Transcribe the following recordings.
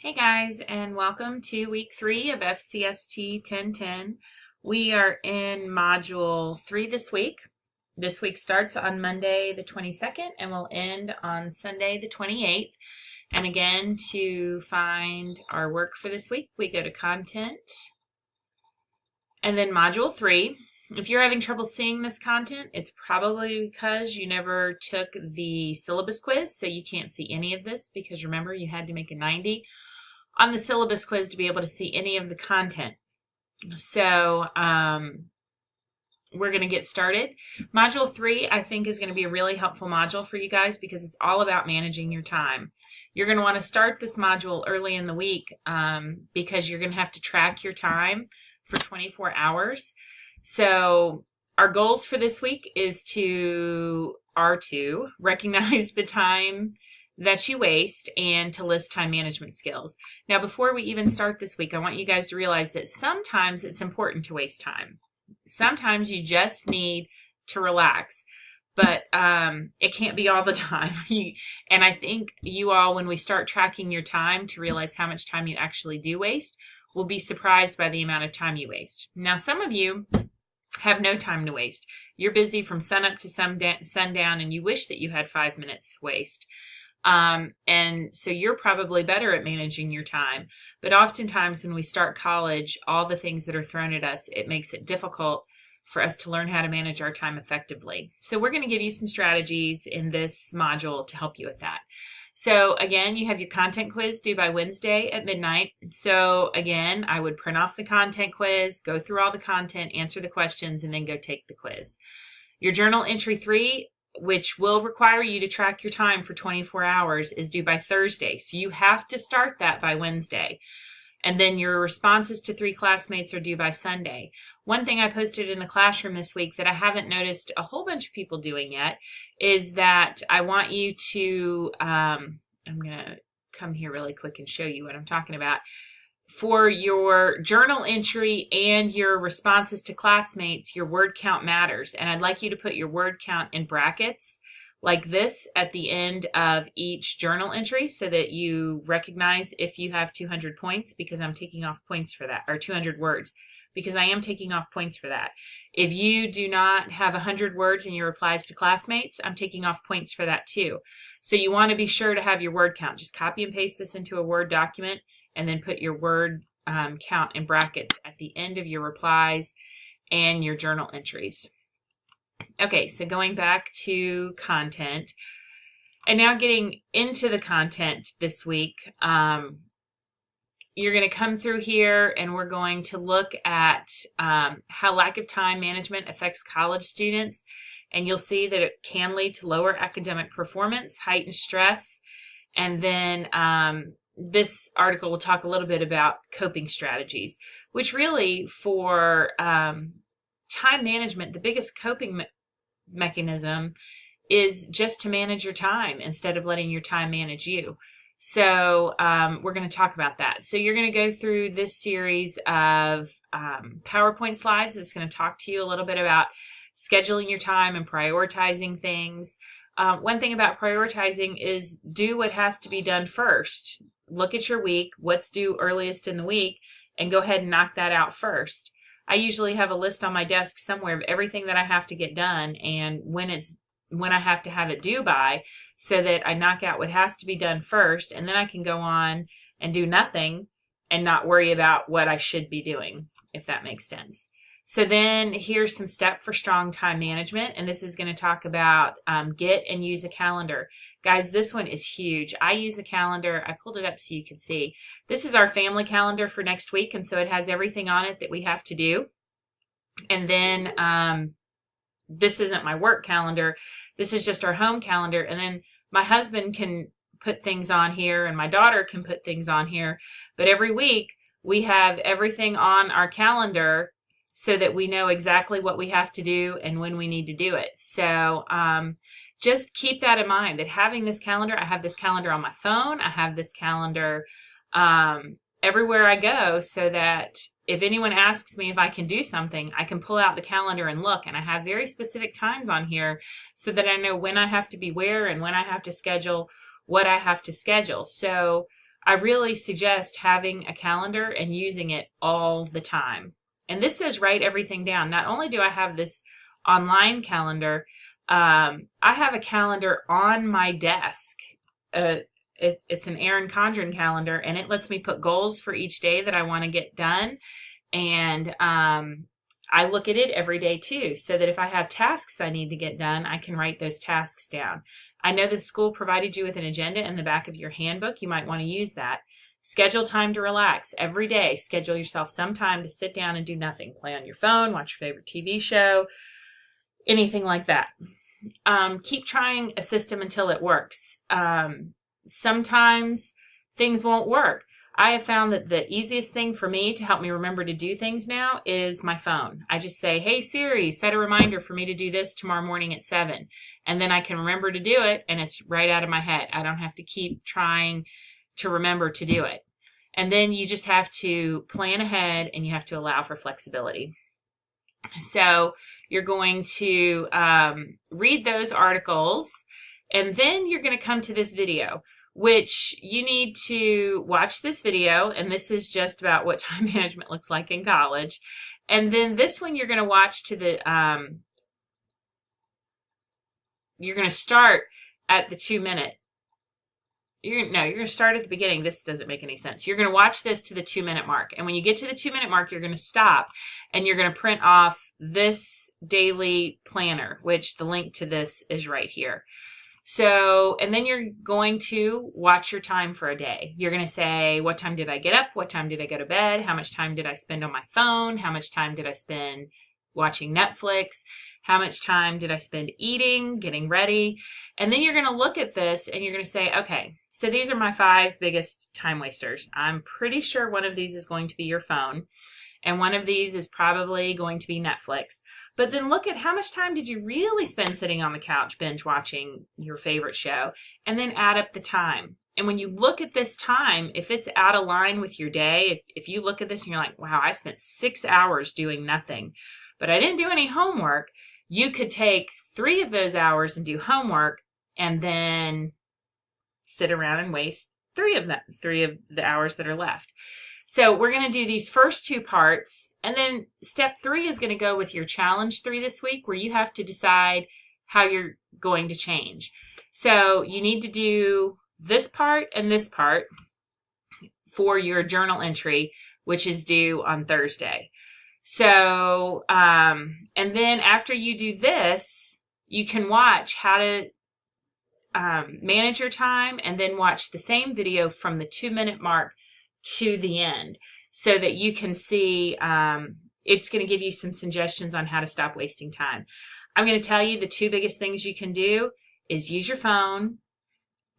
Hey guys, and welcome to week 3 of FCST 1010. We are in module 3 this week. This week starts on Monday the 22nd and will end on Sunday the 28th. And again, to find our work for this week, we go to content and then module 3. If you're having trouble seeing this content, it's probably because you never took the syllabus quiz, so you can't see any of this because remember you had to make a 90 on the syllabus quiz to be able to see any of the content. So we're going to get started. Module 3, I think, is going to be a really helpful module for you guys because it's all about managing your time. You're going to want to start this module early in the week because you're going to have to track your time for 24 hours. So our goals for this week are to recognize the time that you waste and to list time management skills. Now, before we even start this week, I want you guys to realize that sometimes it's important to waste time. Sometimes you just need to relax, but it can't be all the time. And I think you all, when we start tracking your time to realize how much time you actually do waste, will be surprised by the amount of time you waste. Now, some of you have no time to waste. You're busy from sunup to sundown, and you wish that you had 5 minutes to waste. And so you're probably better at managing your time. But oftentimes when we start college, all the things that are thrown at us, it makes it difficult for us to learn how to manage our time effectively. So we're going to give you some strategies in this module to help you with that. So again, you have your content quiz due by Wednesday at midnight. So again, I would print off the content quiz, go through all the content, answer the questions, and then go take the quiz. Your journal entry 3, which will require you to track your time for 24 hours, is due by Thursday. So you have to start that by Wednesday. And then your responses to 3 classmates are due by Sunday. One thing I posted in the classroom this week that I haven't noticed a whole bunch of people doing yet is that I want you to, I'm going to come here really quick and show you what I'm talking about. For your journal entry and your responses to classmates, your word count matters. And I'd like you to put your word count in brackets like this at the end of each journal entry so that you recognize if you have 200 points, because I'm taking off points for that, or 200 words, because I am taking off points for that. If you do not have 100 words in your replies to classmates, I'm taking off points for that too. So you want to be sure to have your word count. Just copy and paste this into a Word document and then put your word count in brackets at the end of your replies and your journal entries. Okay, so going back to content, and now getting into the content this week, you're going to come through here and we're going to look at how lack of time management affects college students, and you'll see that it can lead to lower academic performance, heightened stress, and then this article will talk a little bit about coping strategies, which really for time management, the biggest coping mechanism is just to manage your time instead of letting your time manage you. So we're going to talk about that. So you're going to go through this series of PowerPoint slides that's going to talk to you a little bit about scheduling your time and prioritizing things. One thing about prioritizing is do what has to be done first. Look at your week, what's due earliest in the week, and go ahead and knock that out first. I usually have a list on my desk somewhere of everything that I have to get done and when I have to have it due by, so that I knock out what has to be done first, and then I can go on and do nothing and not worry about what I should be doing, if that makes sense. So then here's some steps for strong time management, and this is going to talk about get and use a calendar. Guys, this one is huge. I use a calendar. I pulled it up so you could see. This is our family calendar for next week, and so it has everything on it that we have to do. And then this isn't my work calendar. This is just our home calendar, and then my husband can put things on here, and my daughter can put things on here. But every week, we have everything on our calendar so that we know exactly what we have to do and when we need to do it. So just keep that in mind, that having this calendar, I have this calendar on my phone, I have this calendar everywhere I go, so that if anyone asks me if I can do something, I can pull out the calendar and look, and I have very specific times on here so that I know when I have to be where and when I have to schedule what I have to schedule. So I really suggest having a calendar and using it all the time. And this says write everything down. Not only do I have this online calendar, I have a calendar on my desk. It's an Erin Condren calendar, and it lets me put goals for each day that I want to get done. And I look at it every day too, so that if I have tasks I need to get done, I can write those tasks down. I know the school provided you with an agenda in the back of your handbook. You might want to use that. Schedule time to relax every day. Schedule yourself some time to sit down and do nothing. Play on your phone, watch your favorite TV show, anything like that. Keep trying a system until it works. Sometimes things won't work. I have found that the easiest thing for me to help me remember to do things now is my phone. I just say, hey Siri, set a reminder for me to do this tomorrow morning at 7. And then I can remember to do it, and it's right out of my head. I don't have to keep trying to remember to do it. And then you just have to plan ahead, and you have to allow for flexibility. So you're going to read those articles, and then you're going to come to this video, which you need to watch this video. And this is just about what time management looks like in college. And then this one you're going to watch to the, you're going to start at the 2-minute. You're going to start at the beginning. This doesn't make any sense. You're going to watch this to the 2-minute mark. And when you get to the 2-minute mark, you're going to stop, and you're going to print off this daily planner, which the link to this is right here. So, and then you're going to watch your time for a day. You're going to say, what time did I get up? What time did I go to bed? How much time did I spend on my phone? How much time did I spend watching Netflix? How much time did I spend eating, getting ready? And then you're going to look at this and you're going to say, okay, so these are my 5 biggest time wasters. I'm pretty sure one of these is going to be your phone. And one of these is probably going to be Netflix. But then look at how much time did you really spend sitting on the couch binge watching your favorite show, and then add up the time. And when you look at this time, if it's out of line with your day, if you look at this and you're like, wow, I spent 6 hours doing nothing, but I didn't do any homework, you could take 3 of those hours and do homework, and then sit around and waste 3 of the hours that are left. So we're going to do these first 2 parts, and then step 3 is going to go with your challenge 3 this week, where you have to decide how you're going to change. So you need to do this part and this part for your journal entry, which is due on Thursday. So, and then after you do this, you can watch how to manage your time, and then watch the same video from the 2-minute mark to the end, so that you can see, it's going to give you some suggestions on how to stop wasting time. I'm going to tell you the 2 biggest things you can do is use your phone.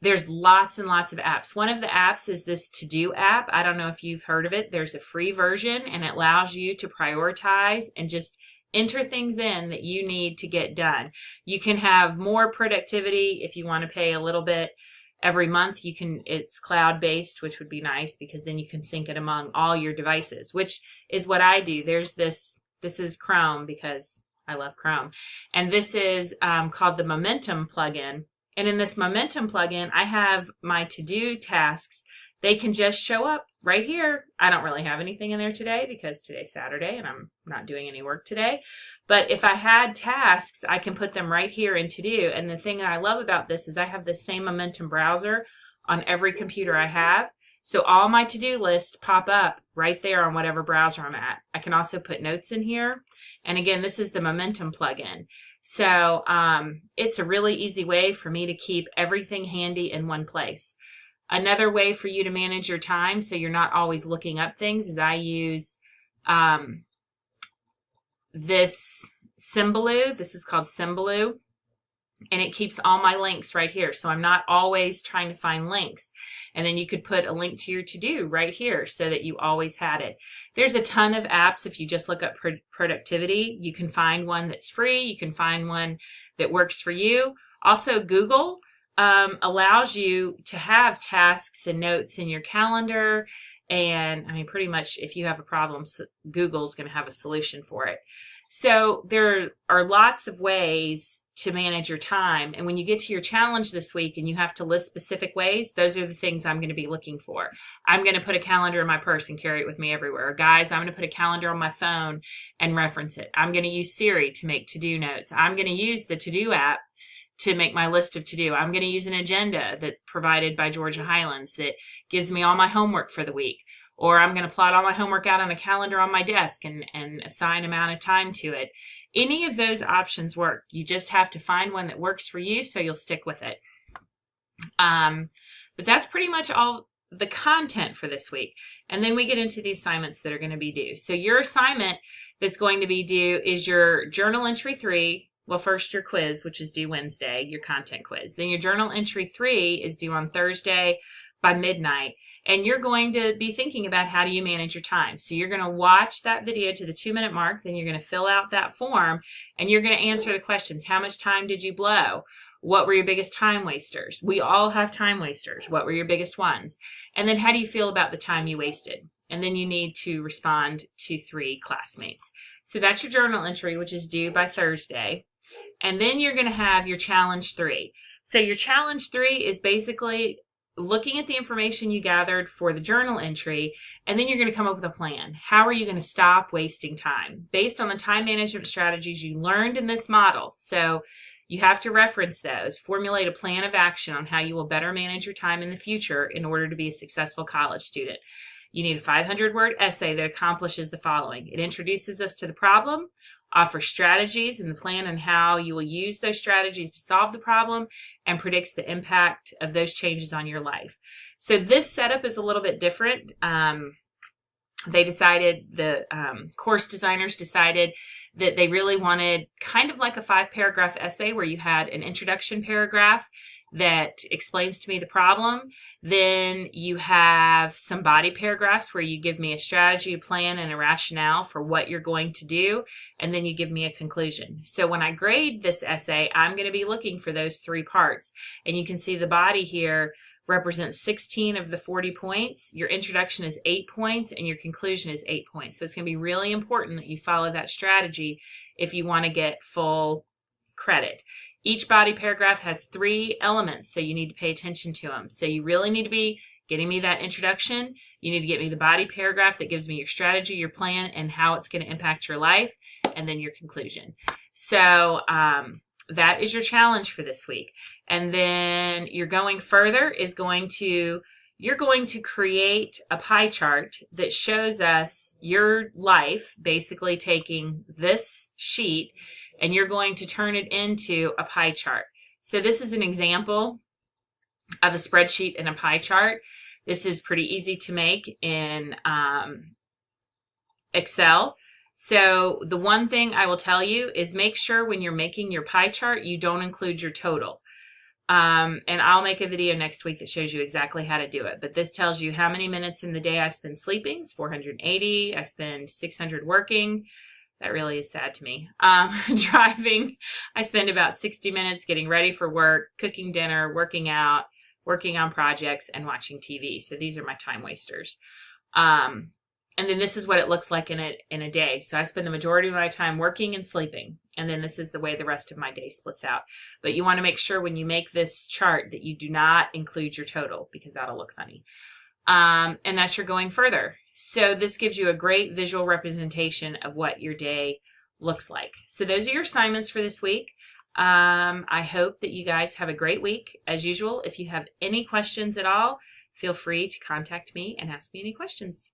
There's lots and lots of apps. One of the apps is this To-Do app. I don't know if you've heard of it. There's a free version, and it allows you to prioritize and just enter things in that you need to get done. You can have more productivity if you want to pay a little bit. Every month it's cloud-based, which would be nice, because then you can sync it among all your devices, which is what I do. There's this is Chrome, because I love Chrome. And this is called the Momentum plugin. And in this Momentum plugin, I have my to-do tasks. They can just show up right here. I don't really have anything in there today because today's Saturday and I'm not doing any work today. But if I had tasks, I can put them right here in to-do. And the thing that I love about this is I have the same Momentum browser on every computer I have. So all my to-do lists pop up right there on whatever browser I'm at. I can also put notes in here. And again, this is the Momentum plugin. So it's a really easy way for me to keep everything handy in one place. Another way for you to manage your time so you're not always looking up things is I use this Symbaloo. This is called Symbaloo. And it keeps all my links right here. So I'm not always trying to find links. And then you could put a link to your to-do right here so that you always had it. There's a ton of apps. If you just look up productivity, you can find one that's free. You can find one that works for you. Also, Google allows you to have tasks and notes in your calendar. And I mean, pretty much if you have a problem, Google's going to have a solution for it. So there are lots of ways to manage your time. And when you get to your challenge this week and you have to list specific ways, those are the things I'm going to be looking for. I'm going to put a calendar in my purse and carry it with me everywhere. Guys, I'm going to put a calendar on my phone and reference it. I'm going to use Siri to make to-do notes. I'm going to use the to-do app to make my list of to-do. I'm going to use an agenda that's provided by Georgia Highlands that gives me all my homework for the week. Or I'm going to plot all my homework out on a calendar on my desk and assign amount of time to it. Any of those options work. You just have to find one that works for you so you'll stick with it. But that's pretty much all the content for this week. And then we get into the assignments that are going to be due. So your assignment that's going to be due is your journal entry 3. Well, first your quiz, which is due Wednesday, your content quiz. Then your journal entry 3 is due on Thursday by midnight. And you're going to be thinking about how do you manage your time. So you're going to watch that video to the 2-minute mark. Then you're going to fill out that form and you're going to answer the questions. How much time did you blow? What were your biggest time wasters? We all have time wasters. What were your biggest ones? And then how do you feel about the time you wasted? And then you need to respond to 3 classmates. So that's your journal entry, which is due by Thursday. And then you're going to have your challenge 3. So your challenge 3 is basically looking at the information you gathered for the journal entry, and then you're going to come up with a plan. How are you going to stop wasting time based on the time management strategies you learned in this model? So you have to reference those, formulate a plan of action on how you will better manage your time in the future in order to be a successful college student. You need a 500-word essay that accomplishes the following. It introduces us to the problem, offers strategies and the plan on how you will use those strategies to solve the problem, and predicts the impact of those changes on your life. So this setup is a little bit different. They decided, the course designers decided that they really wanted kind of like a 5-paragraph essay where you had an introduction paragraph that explains to me the problem. Then you have some body paragraphs where you give me a strategy, a plan, and a rationale for what you're going to do. And then you give me a conclusion. So when I grade this essay, I'm going to be looking for those 3 parts. And you can see the body here represents 16 of the 40 points. Your introduction is 8 points and your conclusion is 8 points. So it's going to be really important that you follow that strategy if you want to get full credit. Each body paragraph has 3 elements, so you need to pay attention to them. So you really need to be getting me that introduction. You need to get me the body paragraph that gives me your strategy, your plan, and how it's going to impact your life, and then your conclusion. So that is your challenge for this week. And then you're going further is you're going to create a pie chart that shows us your life, basically taking this sheet, and you're going to turn it into a pie chart. So this is an example of a spreadsheet and a pie chart. This is pretty easy to make in Excel. So the one thing I will tell you is make sure when you're making your pie chart, you don't include your total. And I'll make a video next week that shows you exactly how to do it. But this tells you how many minutes in the day I spend sleeping. It's 480. I spend 600 working. That really is sad to me. Driving, I spend about 60 minutes getting ready for work, cooking dinner, working out, working on projects, and watching TV. So these are my time wasters. And then this is what it looks like in a day. So I spend the majority of my time working and sleeping. And then this is the way the rest of my day splits out. But you want to make sure when you make this chart that you do not include your total, because that'll look funny. And that you're going further. So this gives you a great visual representation of what your day looks like. So those are your assignments for this week. I hope that you guys have a great week. As usual, if you have any questions at all, feel free to contact me and ask me any questions.